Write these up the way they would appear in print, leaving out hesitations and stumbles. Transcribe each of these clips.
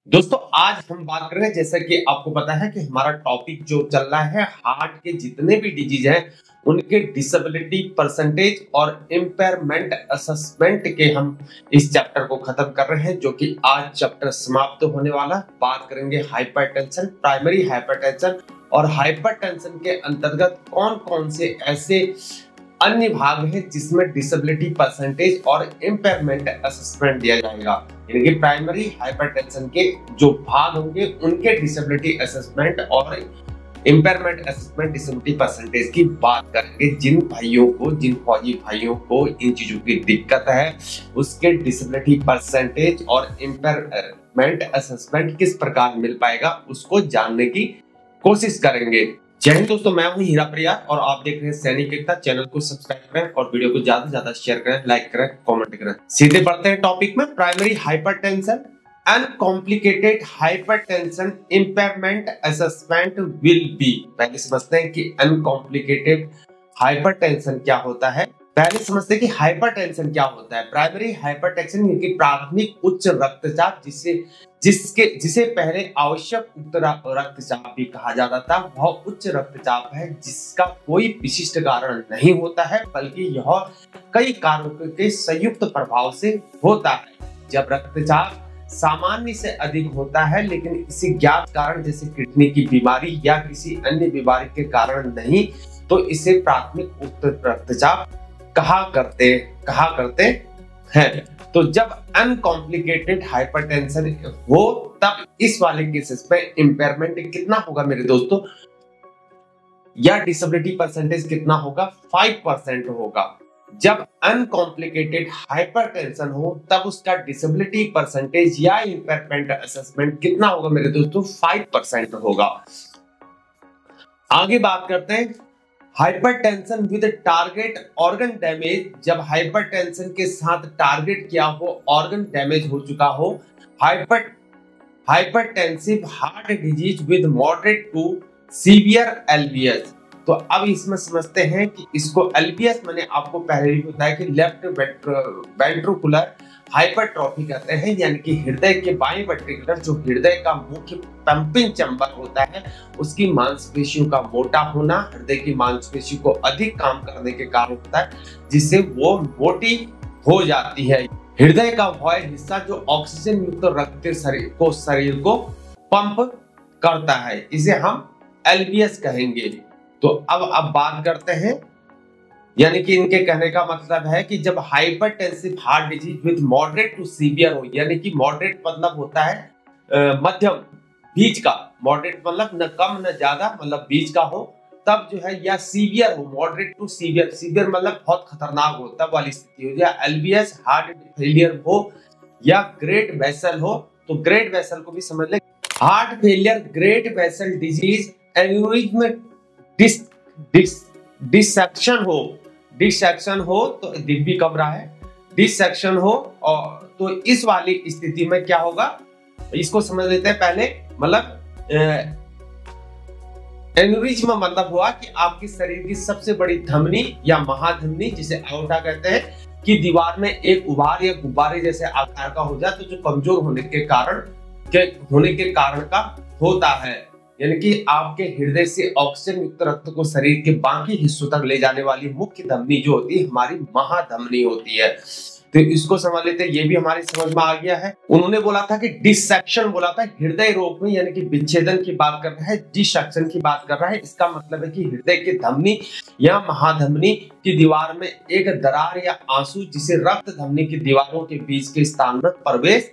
दोस्तों आज हम बात कर रहे हैं, जैसा कि आपको पता है कि हमारा टॉपिक जो चल रहा है हार्ट के जितने भी डिजीज हैं उनके डिसेबिलिटी परसेंटेज और इम्पेयरमेंट असेसमेंट के हम इस चैप्टर को खत्म कर रहे हैं, जो कि आज चैप्टर समाप्त होने वाला। बात करेंगे हाइपरटेंशन, प्राइमरी हाइपरटेंशन और हाइपरटेंशन के अंतर्गत कौन कौन से ऐसे अन्य भाग है जिसमें डिसेबिलिटी परसेंटेज और इम्पेयरमेंट असेसमेंट दिया जाएगा। यानी कि प्राइमरी हाइपरटेंशन के जो भाग होंगे उनके डिसेबिलिटी असेसमेंट और इम्पेयरमेंट असेसमेंट डिसेबिलिटी परसेंटेज की बात करेंगे। जिन फौजी भाइयों को इन चीजों की दिक्कत है उसके डिसेबिलिटी परसेंटेज और इम्पेयरमेंट असेसमेंट किस प्रकार मिल पाएगा उसको जानने की कोशिश करेंगे। जय हिंद दोस्तों, मैं हूं हीरा परियार और आप देख रहे हैं सैनिक एकता। चैनल को सब्सक्राइब करें और वीडियो को ज्यादा से ज्यादा शेयर करें, लाइक करें, कमेंट करें। सीधे बढ़ते हैं टॉपिक में। Primary hypertension uncomplicated hypertension impairment assessment will be. पहले समझते हैं कि अनकॉम्प्लिकेटेड हाइपरटेंशन क्या होता है। पहले समझते हैं कि हाइपरटेंशन क्या होता है। प्राइमरी हाइपरटेंशन यानी कि प्राथमिक उच्च रक्तचाप, जिसे पहले आवश्यक उच्च रक्तचाप भी कहा जाता था, वह उच्च रक्तचाप है जिसका कोई विशिष्ट कारण नहीं होता है, बल्कि यह कई कारकों के संयुक्त प्रभाव से होता है। जब रक्तचाप सामान्य से अधिक होता है लेकिन किसी ज्ञात कारण जैसे किडनी की बीमारी या किसी अन्य बीमारी के कारण नहीं, तो इसे प्राथमिक उच्च रक्तचाप कहा करते हैं। तो जब अनकॉम्प्लिकेटेड हाइपरटेंशन हो तब इस वाले केसेस पे इम्पेयरमेंट कितना होगा मेरे दोस्तों, या डिसेबिलिटी परसेंटेज कितना होगा, 5% होगा। जब अनकॉम्प्लिकेटेड हाइपरटेंशन हो तब उसका डिसेबिलिटी परसेंटेज या इम्पेयरमेंट असेसमेंट कितना होगा मेरे दोस्तों, 5% होगा। आगे बात करते हैं hypertension with target organ damage. जब हाइपरटेंशन के साथ टारगेट क्या हो, ऑर्गन डैमेज हो चुका हो। Hypertensive heart disease with moderate to severe LVS. तो अब इसमें समझते हैं कि इसको एलवीएस मैंने आपको पहले ही बताया कि लेफ्ट वेंट्रिकुलर हाइपरट्रॉफी कहते हैं, यानी कि हृदय के बाएं वेंट्रिकुलर, जो हृदय का मुख्य पंपिंग चैम्बर होता है, उसकी मांसपेशियों का मोटा होना हृदय की मांसपेशियों को अधिक काम करने के कारण होता है, जिससे वो मोटी हो जाती है। हृदय का वह हिस्सा जो ऑक्सीजन युक्त रक्त शरीर को पंप करता है, इसे हम एलवीएस कहेंगे। तो अब बात करते हैं, यानी कि इनके कहने का मतलब है कि जब hypertensive heart disease with moderate to severe हो, यानी कि मॉडरेट मतलब होता है मध्यम, बीच का। मॉडरेट मतलब न कम न ज्यादा, मतलब बीच का हो तब जो है, या सीवियर हो, मॉडरेट टू सीवियर, सीवियर मतलब बहुत खतरनाक हो तब वाली स्थिति हो, या एलवीएस हार्ट फेलियर हो, या ग्रेट वेसल हो। तो ग्रेट वेसल को भी समझ ले। Heart failure, great vessel disease, aneurysm, dissection हो तो दिव्य कब रहा है, डिसेक्शन हो, और तो इस वाली स्थिति में क्या होगा इसको समझ लेते हैं पहले। मतलब एन्यूरिज्म मतलब हुआ कि आपके शरीर की सबसे बड़ी धमनी या महाधमनी, जिसे एओर्टा कहते हैं, कि दीवार में एक उभार या गुब्बारे जैसे आकार का हो जाए, तो जो कमजोर होने के कारण का होता है। यानी कि आपके हृदय से ऑक्सीजन युक्त रक्त को शरीर के बाकी हिस्सों तक ले जाने वाली मुख्य धमनी जो होती है हमारी महाधमनी होती है। तो इसको समझ लेते हैं, ये भी हमारी समझ में आ गया है। उन्होंने बोला था कि डिसेक्शन बोला था हृदय रोग में, यानी कि विच्छेदन की बात कर रहा है, डिसेक्शन की बात कर रहा है। इसका मतलब है कि हृदय की धमनी या महाधमनी की दीवार में एक दरार या आंसू, जिसे रक्त धमनी की दीवारों के बीच के स्थान में प्रवेश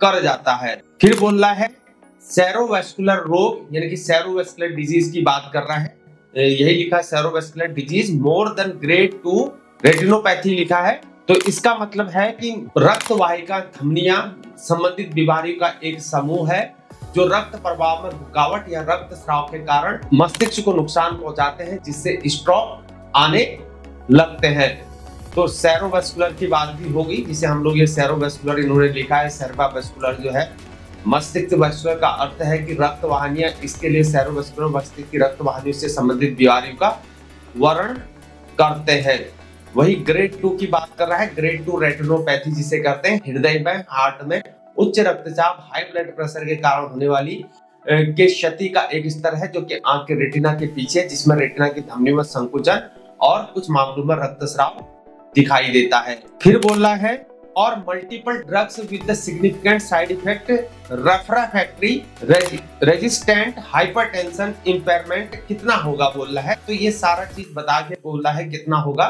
कर जाता है। फिर बोल रहा है सेरोवेस्कुलर रोग, यानी कि सेरोवेस्कुलर डिजीज की बात कर रहा है। यही लिखा है cerebrovascular disease more than grade 2 retinopathy लिखा है। तो इसका मतलब है कि रक्त वाहिका धमनियां संबंधित बीमारियों का एक समूह है जो रक्त प्रवाह में रुकावट या रक्त स्राव के कारण मस्तिष्क को नुकसान पहुंचाते हैं, जिससे स्ट्रोक आने लगते हैं। तो सेरोवेस्कुलर की बात भी होगी, जिसे हम लोग ये सेरोवेस्कुलर इन्होंने लिखा है। सेर्वावेस्कुलर जो है मस्तिष्क वेस्कुलर का अर्थ है कि रक्त वाहिनियां, इसके लिए सेरोवेस्कुलर मस्तिष्क की रक्त वाहिनियों से संबंधित बीमारियों का वर्णन करते हैं। वही ग्रेड 2 की बात कर रहा है, ग्रेड 2 रेटिनोपैथी जिसे कहते हैं, हृदय में, हार्ट में उच्च रक्तचाप, हाई ब्लड प्रेशर के कारण होने वाली के क्षति का एक स्तर है जो कि आंख के रेटिना के पीछे, जिसमें रेटिना की धमनी में संकुचन और कुछ मामलों में रक्तस्राव दिखाई देता है। फिर बोल रहा है और multiple drugs with significant side effect, refractory resistant hypertension impairment कितना होगा बोल रहा है। तो ये सारा चीज बता के बोल रहा है कितना होगा।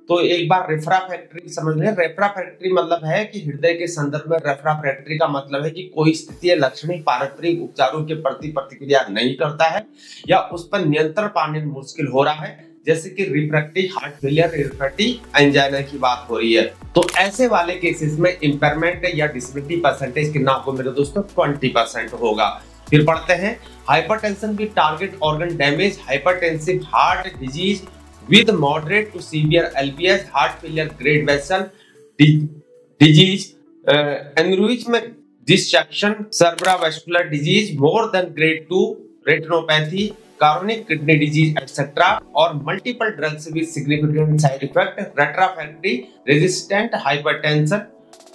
तो एक बार रेफ्रेक्टरी समझ लें। रेफ्रेक्टरी मतलब है कि हृदय के संदर्भ में रेफ्रेक्टरी का मतलब है कि कोई स्थिति लक्षणी पारंपरिक उपचारों के प्रति प्रतिक्रिया नहीं करता है या उस पर नियंत्रण पाने में मुश्किल हो रहा है, जैसे कि refractive heart failure, refractive angina की बात हो रही है। तो ऐसे वाले केसेस में इंपेयरमेंट या डिसेबिलिटी परसेंटेज कितना होगा मेरे दोस्तों? 20% होगा। फिर पढ़ते हैं hypertension with target organ damage, hypertensive heart disease with moderate to severe LVS, heart failure, great vessel disease, aneurysm, dissection, cerebrovascular disease, more than grade 2, retinopathy, chronic kidney disease, etc. और multiple drugs with significant side effect, refractory resistant hypertension,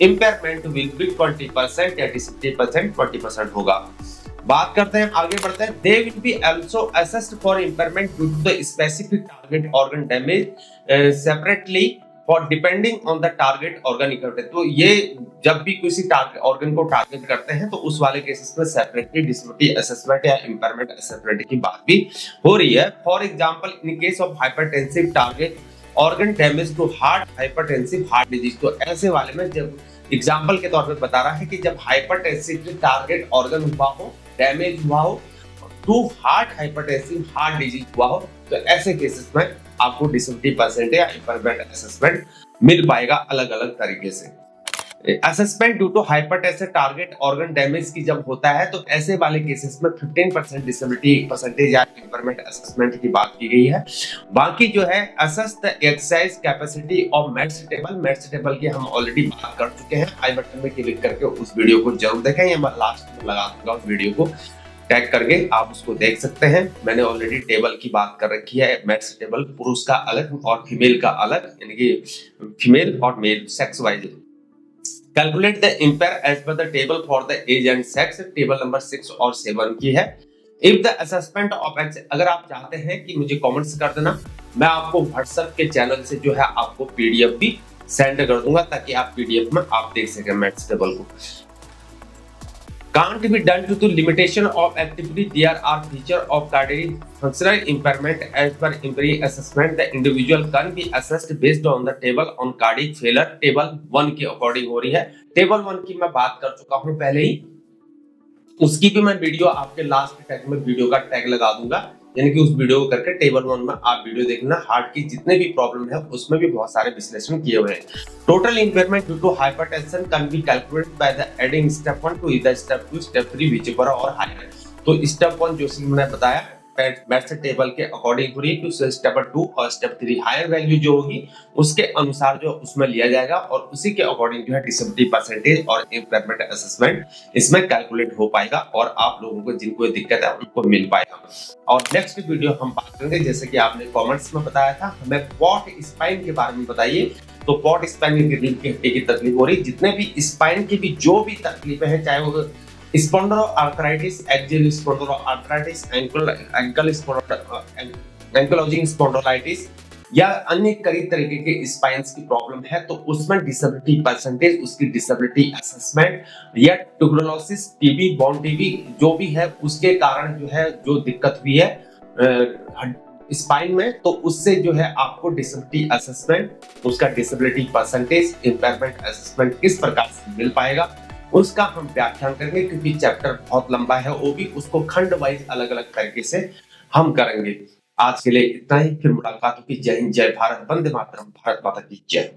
impairment will be 20% या 60%, 20% होगा। बात करते हैं, आगे बढ़ते हैं। They will be also assessed for impairment due to the specific target organ damage separately for depending on the target organ affected। तो ये जब भी किसी टारगेट ऑर्गन को टारगेट करते हैं तो उस वाले केसेस में सेपरेटली डिसेबिलिटी असेसमेंट या इम्पेयरमेंट असेसमेंट की बात भी हो रही है। For example in case of hypertensive target organ damage to heart, hypertensive heart disease, तो ऐसे वाले में जब एग्जाम्पल के तौर पर बता रहा है कि जब हाइपरटेंसिव टारगेट ऑर्गन हुआ हो, डैमेज हुआ हो, to heart hypertensive heart disease हुआ हो, तो ऐसे केसेस में आपको डिसेबिलिटी परसेंट या इम्पेयरमेंट असेसमेंट मिल पाएगा अलग अलग तरीके से। Assessment due to hypertensive target organ damage की जब होता है तो ऐसे वाले केसेस में 15% डिसेबिलिटी परसेंटेज या इम्पेयरमेंट असेसमेंट की बात की गई है। बाकी जो है assess the exercise capacity of METs table की हम ऑलरेडी बात कर चुके हैं। आई बटन में क्लिक करके उस वीडियो को जरूर देखें, या मैं लास्ट में लगा दूंगा उस वीडियो को टैग करके, आप उसको देख सकते हैं। मैंने ऑलरेडी टेबल की बात कर रखी है। मेड्स टेबल पुरुष का अलग और फीमेल का अलग, यानी कि फीमेल और male sex wise. Calculate the impair age per the table for the age and sex, table number 6 और 7 की है। If the assessment of X, अगर आप चाहते हैं कि मुझे कमेंट्स कर देना, मैं आपको व्हाट्सएप के चैनल से जो है आपको पीडीएफ भी सेंड कर दूंगा ताकि आप पीडीएफ में आप देख सकें मैथ्स टेबल को। Can't be done due to limitation of activity. There are features of cardiac functional impairment as per empirical assessment. The individual can be assessed based on the table on cardiac failure. Table 1 के according हो रही है। Table 1 की मैं बात कर चुका हूं पहले ही, उसकी भी मैं वीडियो आपके लास्ट टैग में वीडियो का टैग लगा दूंगा, यानी कि उस वीडियो को करके टेबल 1 में आप वीडियो देखना। हार्ट की जितने भी प्रॉब्लम है उसमें भी बहुत सारे विश्लेषण किए हुए हैं। Total impairment due to hypertension can be calculated by the adding step 1 to either step 2, step 3 whichever or higher. तो स्टेप 1 जो मैंने बताया मैथ्स टेबल के अकॉर्डिंग हो रही है, तो स्टेप 2 और स्टेप 3 हायर वैल्यू जो होगी उसके अनुसार जो उसमें लिया जाएगा और उसी के अकॉर्डिंग जो है डिसेबिलिटी परसेंटेज और इम्पेयरमेंट असेसमेंट इसमें कैलकुलेट हो पाएगा और आप लोगों को जिनको दिक्कत है उनको मिल पाएगा। और नेक्स्ट वीडियो हम बात करेंगे, जैसे कि आपने कमेंट्स में बताया था, हमें पॉट स्पाइन के बारे में बताइए। तो पॉट स्पाइन की हड्डी की तकलीफ हो रही, जितने भी स्पाइन की भी जो भी तकलीफें हैं, चाहे वो स्पॉन्डिलोआर्थराइटिस, एक्सियल स्पॉन्डिलोआर्थराइटिस, एंकिलोजिंग स्पॉन्डिलाइटिस या अन्य कई तरीके के स्पाइन्स की प्रॉब्लम है, तो उसमें डिसेबिलिटी परसेंटेज, उसकी डिसेबिलिटी असेसमेंट या ट्यूबरकुलोसिस, टीबी, बोन टीबी जो भी है उसके कारण जो है जो दिक्कत हुई है स्पाइन में, तो उससे जो है आपको डिसेबिलिटी असेसमेंट, उसका डिसेबिलिटी परसेंटेज, इम्पेयरमेंट असेसमेंट किस प्रकार से मिल पाएगा उसका हम व्याख्यान करेंगे, क्योंकि चैप्टर बहुत लंबा है, वो भी उसको खंड वाइज अलग अलग तरीके से हम करेंगे। आज के लिए इतना ही, फिर मुलाकात होगी। जय हिंद, जय भारत, वंदे मातरम, भारत माता की जय।